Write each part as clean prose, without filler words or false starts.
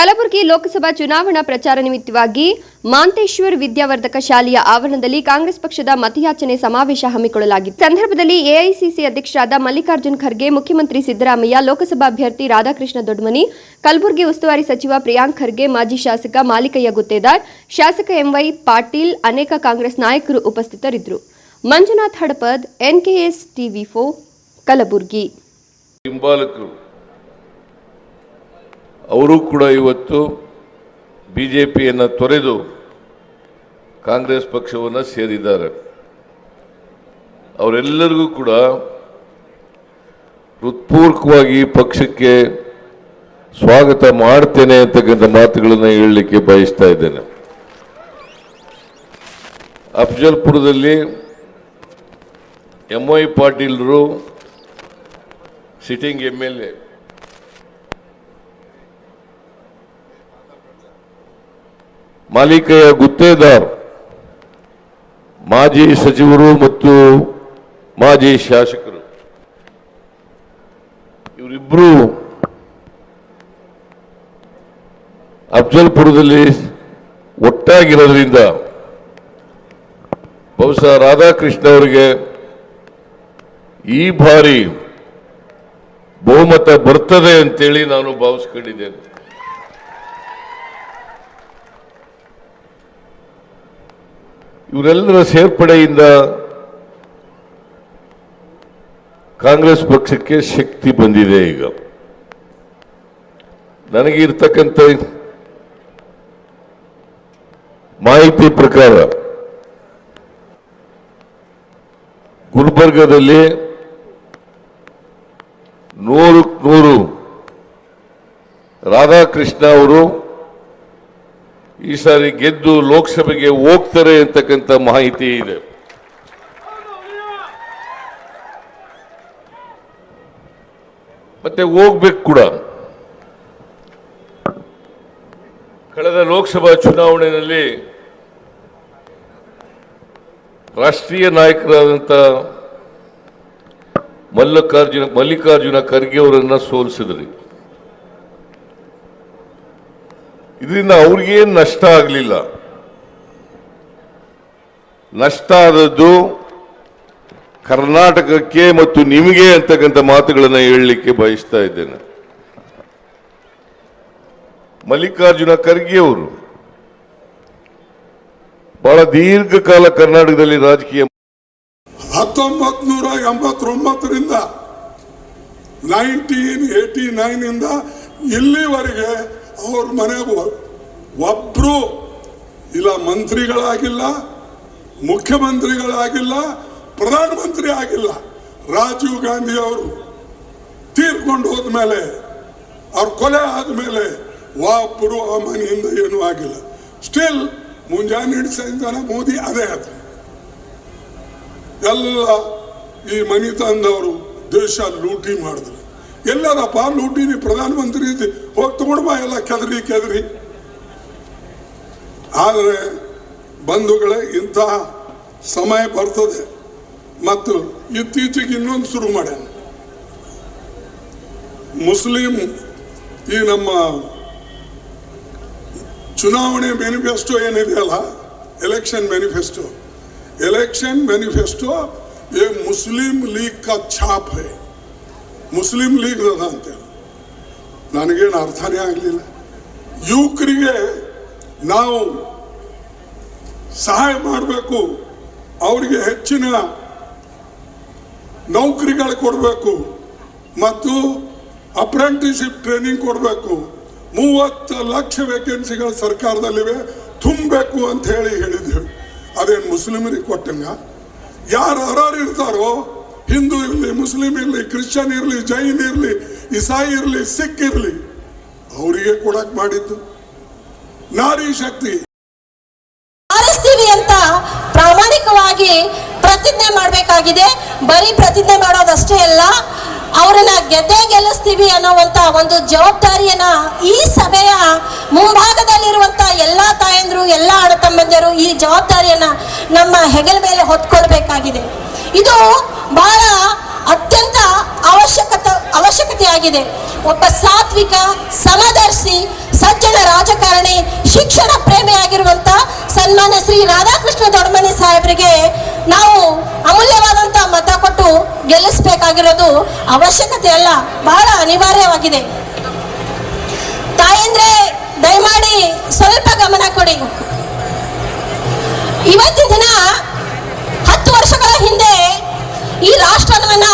ಕಲಬುರಗಿ ಲೋಕಸಭಾ ಚುನಾವಣಾ ಪ್ರಚಾರ ನಿಮಿತ್ತವಾಗಿ ಮಾಂತೇಶ್ವರ್ ವಿದ್ಯಾವರ್ಧಕ ಶಾಲೆಯ ಆವರಣದಲ್ಲಿ ಕಾಂಗ್ರೆಸ್ ಪಕ್ಷದ ಮತಯಾಚನೆ ಸಮಾವೇಶ ಹಮ್ಮಿಕೊಳ್ಳಲಾಗಿತ್ತು. ಸಂದರ್ಭದಲ್ಲಿ ಎಐಸಿಸಿ ಅಧ್ಯಕ್ಷರಾದ ಮಲ್ಲಿಕಾರ್ಜುನ್ ಖರ್ಗೆ, ಮುಖ್ಯಮಂತ್ರಿ ಸಿದ್ದರಾಮಯ್ಯ, ಲೋಕಸಭಾ ಅಭ್ಯರ್ಥಿ ರಾಧಾಕೃಷ್ಣ ದೊಡ್ಮನಿ, ಕಲಬುರಗಿ ಉಸ್ತುವಾರಿ ಸಚಿವ ಪ್ರಿಯಾಂಕ್ ಖರ್ಗೆ, ಮಾಜಿ ಶಾಸಕ ಮಾಲಿಕಯ್ಯ ಗುತ್ತೇದಾರ್, ಶಾಸಕ ಎಂವೈ ಪಾಟೀಲ್, ಅನೇಕ ಕಾಂಗ್ರೆಸ್ ನಾಯಕರು ಉಪಸ್ಥಿತರಿದ್ದರು. ಮಂಜುನಾಥ್ ಹಡಪದ್, ಎನ್ಕೆಎಸ್ ಟಿವಿ4, ಕಲಬುರಗಿ. ಅವರು ಕೂಡ ಇವತ್ತು ಬಿಜೆಪಿಯನ್ನು ತೊರೆದು ಕಾಂಗ್ರೆಸ್ ಪಕ್ಷವನ್ನು ಸೇರಿದ್ದಾರೆ. ಅವರೆಲ್ಲರಿಗೂ ಕೂಡ ಹೃತ್ಪೂರ್ವಕವಾಗಿ ಪಕ್ಷಕ್ಕೆ ಸ್ವಾಗತ ಮಾಡ್ತೇನೆ ಅಂತಕ್ಕಂಥ ಮಾತುಗಳನ್ನು ಹೇಳಲಿಕ್ಕೆ ಬಯಸ್ತಾ ಇದ್ದೇನೆ. ಅಫಜಲ್ಪುರದಲ್ಲಿ MY ಪಾಟೀಲ್ರು sitting MLA, Malikayya Guttedar ಮಾಜಿ ಸಚಿವರು ಮತ್ತು ಮಾಜಿ ಶಾಸಕರು, ಇವರಿಬ್ಬರು ಅಫಜಲ್ಪುರದಲ್ಲಿ ಒಟ್ಟಾಗಿರೋದ್ರಿಂದ ಬಹುಶಃ ರಾಧಾಕೃಷ್ಣ ಅವರಿಗೆ ಈ ಬಾರಿ ಬಹುಮತ ಬರ್ತದೆ ಅಂತೇಳಿ ನಾನು ಭಾವಿಸ್ಕೊಂಡಿದ್ದೇನೆ. ಇವರೆಲ್ಲರ ಸೇರ್ಪಡೆಯಿಂದ ಕಾಂಗ್ರೆಸ್ ಪಕ್ಷಕ್ಕೆ ಶಕ್ತಿ ಬಂದಿದೆ. ಈಗ ನನಗಿರ್ತಕ್ಕಂಥ ಮಾಹಿತಿ ಪ್ರಕಾರ ಗುಲ್ಬರ್ಗದಲ್ಲಿ 100% ರಾಧಾಕೃಷ್ಣ ಅವರು ಈ ಸಾರಿ ಗೆದ್ದು ಲೋಕಸಭೆಗೆ ಹೋಗ್ತಾರೆ ಅಂತಕ್ಕಂಥ ಮಾಹಿತಿ ಇದೆ. ಮತ್ತೆ ಹೋಗ್ಬೇಕು ಕೂಡ. ಕಳೆದ ಲೋಕಸಭಾ ಚುನಾವಣೆಯಲ್ಲಿ ರಾಷ್ಟ್ರೀಯ ನಾಯಕರಾದಂಥ ಮಲ್ಲಿಕಾರ್ಜುನ ಖರ್ಗೆ ಅವರನ್ನು ಸೋಲಿಸಿದ್ರಿ. ಇದರಿಂದ ಅವ್ರಿಗೇನು ನಷ್ಟ ಆಗಲಿಲ್ಲ. ನಷ್ಟ ಆದದ್ದು ಕರ್ನಾಟಕಕ್ಕೆ ಮತ್ತು ನಿಮಗೆ ಅಂತಕ್ಕಂಥ ಮಾತುಗಳನ್ನು ಹೇಳಲಿಕ್ಕೆ ಬಯಸ್ತಾ ಇದ್ದೇನೆ. ಮಲ್ಲಿಕಾರ್ಜುನ ಖರ್ಗೆ ಅವರು ಬಹಳ ದೀರ್ಘಕಾಲ ಕರ್ನಾಟಕದಲ್ಲಿ ರಾಜಕೀಯ 1989ರಿಂದ 1989 ಇಲ್ಲಿವರೆಗೆ ಅವ್ರ ಮನೆಗೂ ಒಬ್ರು ಇಲ್ಲ ಮಂತ್ರಿಗಳಾಗಿಲ್ಲ, ಮುಖ್ಯಮಂತ್ರಿಗಳಾಗಿಲ್ಲ, ಪ್ರಧಾನಮಂತ್ರಿ ಆಗಿಲ್ಲ. ರಾಜೀವ್ ಗಾಂಧಿ ಅವರು ತೀರ್ಕೊಂಡು ಹೋದ್ಮೇಲೆ, ಅವ್ರ ಕೊಲೆ ಆದ್ಮೇಲೆ ಒಬ್ಬರು ಆ ಮನೆಯಿಂದ ಏನೂ ಆಗಿಲ್ಲ. ಸ್ಟಿಲ್ ಮುಂಜಾನೆ ಹಿಡಿಸಿದ ಮೋದಿ ಅದೇ ಅದು. ಎಲ್ಲ ಈ ಮನೆ ತಂದವರು ದೇಶ ಲೂಟಿ ಮಾಡಿದ್ರು. ಎಲ್ಲದಪ್ಪ ಲೂಟಿ? ಪ್ರಧಾನಮಂತ್ರಿ ಹೋಗಿ ತಗೊಂಡ್ಬ, ಎಲ್ಲ ಕೆದರಿ. ಆದರೆ ಬಂಧುಗಳೇ, ಇಂತಹ ಸಮಯ ಬರ್ತದೆ. ಮತ್ತು ಇತ್ತೀಚೆಗೆ ಇನ್ನೊಂದು ಶುರು ಮಾಡ್ಯಾನ. ಮುಸ್ಲಿಂ ಈ ನಮ್ಮ ಚುನಾವಣೆ ಮ್ಯಾನಿಫೆಸ್ಟೋ ಏನಿದೆಯಲ್ಲ, ಎಲೆಕ್ಷನ್ मैनिफेस्टो ये मुस्लिम लीग का छाप है. ಮುಸ್ಲಿಂ ಲೀಗ್ ಅದ ಅಂತೇಳಿ ನನಗೇನು ಅರ್ಥನೇ ಆಗಲಿಲ್ಲ. ಯುವಕರಿಗೆ ನಾವು ಸಹಾಯ ಮಾಡಬೇಕು, ಅವರಿಗೆ ಹೆಚ್ಚಿನ ನೌಕರಿಗಳು ಕೊಡಬೇಕು ಮತ್ತು ಅಪ್ರೆಂಟಿಸ್ಶಿಪ್ ಟ್ರೈನಿಂಗ್ ಕೊಡಬೇಕು. 30 ಲಕ್ಷ ವೇಕೆನ್ಸಿಗಳು ಸರ್ಕಾರದಲ್ಲಿವೆ, ತುಂಬಬೇಕು ಅಂತ ಹೇಳಿದ್ದೇವೆ. ಅದೇನು ಮುಸ್ಲಿಮರಿಗೆ ಕೊಟ್ಟಂಗ? ಯಾರು ಇರ್ತಾರೋ, ಹಿಂದೂ ಇರಲಿ, ಮುಸ್ಲಿಂ ಇರಲಿ, ಕ್ರಿಶ್ಚಿಯನ್ ಇರಲಿ, ಜೈನ್ ಇರಲಿ, ಇಸಾಯಿ ಇರಲಿ, ಸಿಖ್ ಇರಲಿ, ಅವರಿಗೆ ಕೊಡಕ್ ಮಾಡಿದ್ದು ನಾರಿ ಶಕ್ತಿ. ಆರಿಸ್ತೀವಿ ಅಂತ ಪ್ರಾಮಾಣಿಕವಾಗಿ ಪ್ರತಿಜ್ಞೆ ಮಾಡಬೇಕಾಗಿದೆ. ಬರೀ ಪ್ರತಿಜ್ಞೆ ಮಾಡೋದಷ್ಟೇ ಅಲ್ಲ, ಅವರನ್ನ ಗೆಲ್ಲಿಸ್ತೀವಿ ಅನ್ನುವಂತ ಒಂದು ಜವಾಬ್ದಾರಿಯನ್ನ ಈ ಸಭೆಯ ಮುಂಭಾಗದಲ್ಲಿರುವಂತ ಎಲ್ಲಾ ತಾಯಂದ್ರು, ಎಲ್ಲಾ ಅಣ್ಣ ತಮ್ಮಂದಿರು ಈ ಜವಾಬ್ದಾರಿಯನ್ನ ನಮ್ಮ ಹೆಗಲ ಮೇಲೆ ಹೊತ್ಕೊಳ್ಬೇಕಾಗಿದೆ. ಇದು ಬಹಳ ಅತ್ಯಂತ ಅವಶ್ಯಕತೆಯಾಗಿದೆ. ಒಬ್ಬ ಸಾತ್ವಿಕ, ಸಮದರ್ಶಿ, ಸಜ್ಜನ ರಾಜಕಾರಣಿ, ಶಿಕ್ಷಣ ಪ್ರೇಮಿ ಆಗಿರುವಂತ ಸನ್ಮಾನ್ಯ ಶ್ರೀ ರಾಧಾಕೃಷ್ಣ ದೊಡ್ಡಮನಿ ಸಾಹೇಬರಿಗೆ ನಾವು ಅಮೂಲ್ಯವಾದಂತ ಮತ ಕೊಟ್ಟು ಗೆಲ್ಲಿಸಬೇಕಾಗಿರೋದು ಅವಶ್ಯಕತೆ ಅಲ್ಲ, ಬಹಳ ಅನಿವಾರ್ಯವಾಗಿದೆ. ತಾಯಂದ್ರೆ ದಯಮಾಡಿ ಸ್ವಲ್ಪ ಗಮನ ಕೊಡಿ. ಇವತ್ತಿನ ದಿನ 10 ವರ್ಷಗಳ ಹಿಂದೆ ಈ ರಾಷ್ಟ್ರವನ್ನ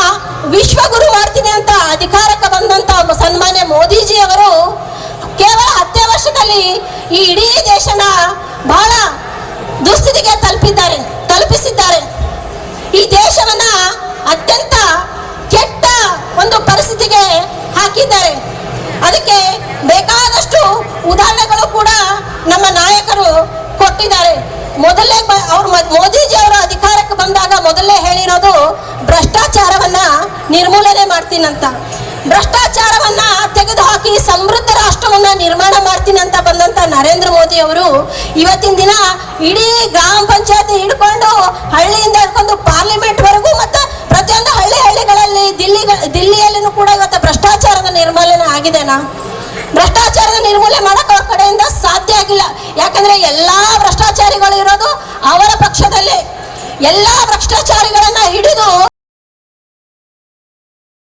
ವಿಶ್ವಗುರು ಮಾಡ್ತೀನಿ ಅಂತ ಅಧಿಕಾರಕ್ಕೆ ಬಂದಂತ ಸನ್ಮಾನ್ಯ ಮೋದಿಜಿ ಅವರು ಕೇವಲ 10 ವರ್ಷದಲ್ಲಿ ಈ ಇಡೀ ದೇಶನ ಬಹಳ ದುಸ್ಥಿತಿಗೆ ತಲುಪಿಸಿದ್ದಾರೆ. ಈ ದೇಶವನ್ನ ಅತ್ಯಂತ ಕೆಟ್ಟ ಒಂದು ಪರಿಸ್ಥಿತಿಗೆ ಹಾಕಿದ್ದಾರೆ. ಅದಕ್ಕೆ ಬೇಕಾದಷ್ಟು ಉದಾಹರಣೆಗಳು ಕೂಡ ನಮ್ಮ ನಾಯಕರು ಕೊಟ್ಟಿದ್ದಾರೆ. ಮೋದಿಜಿ ಅವರು ಅಧಿಕಾರಕ್ಕೆ ಬಂದಾಗ ಮೊದಲೇ ಹೇಳಿರೋದು ಭ್ರಷ್ಟಾಚಾರವನ್ನ ನಿರ್ಮೂಲನೆ ಮಾಡ್ತೀನಂತ. ಭ್ರಷ್ಟಾಚಾರವನ್ನ ತೆಗೆದುಹಾಕಿ ಸಮೃದ್ಧ ರಾಷ್ಟ್ರವನ್ನ ನಿರ್ಮಾಣ ಮಾಡ್ತೀನಿ ಅಂತ ಬಂದಂತ ನರೇಂದ್ರ ಮೋದಿ ಅವರು ಇವತ್ತಿನ ದಿನ ಇಡೀ ಗ್ರಾಮ ಪಂಚಾಯತ್ ಹಿಡ್ಕೊಂಡು ಹಳ್ಳಿಯಿಂದ ಹಿಡ್ಕೊಂಡು ಪಾರ್ಲಿಮೆಂಟ್ ವರೆಗೂ ಮತ್ತೆ ಪ್ರತಿಯೊಂದು ಹಳ್ಳಿಗಳಲ್ಲಿ ದಿಲ್ಲಿಯಲ್ಲೂ ಕೂಡ ಇವತ್ತು ಭ್ರಷ್ಟಾಚಾರದ ನಿರ್ಮೂಲನೆ ಆಗಿದೆನಾ? ಭ್ರಷ್ಟಾಚಾರದ ನಿರ್ಮೂಲನೆ ಮಾಡಕ್ಕೆ ಅವ್ರ ಕಡೆಯಿಂದ ಸಾಧ್ಯ ಆಗಿಲ್ಲ. ಯಾಕಂದ್ರೆ ಎಲ್ಲಾ ಭ್ರಷ್ಟಾಚಾರಿಗಳು ಇರೋದು ಅವರ ಪಕ್ಷದಲ್ಲೇ. ಎಲ್ಲಾ ಭ್ರಷ್ಟಾಚಾರಿಗಳ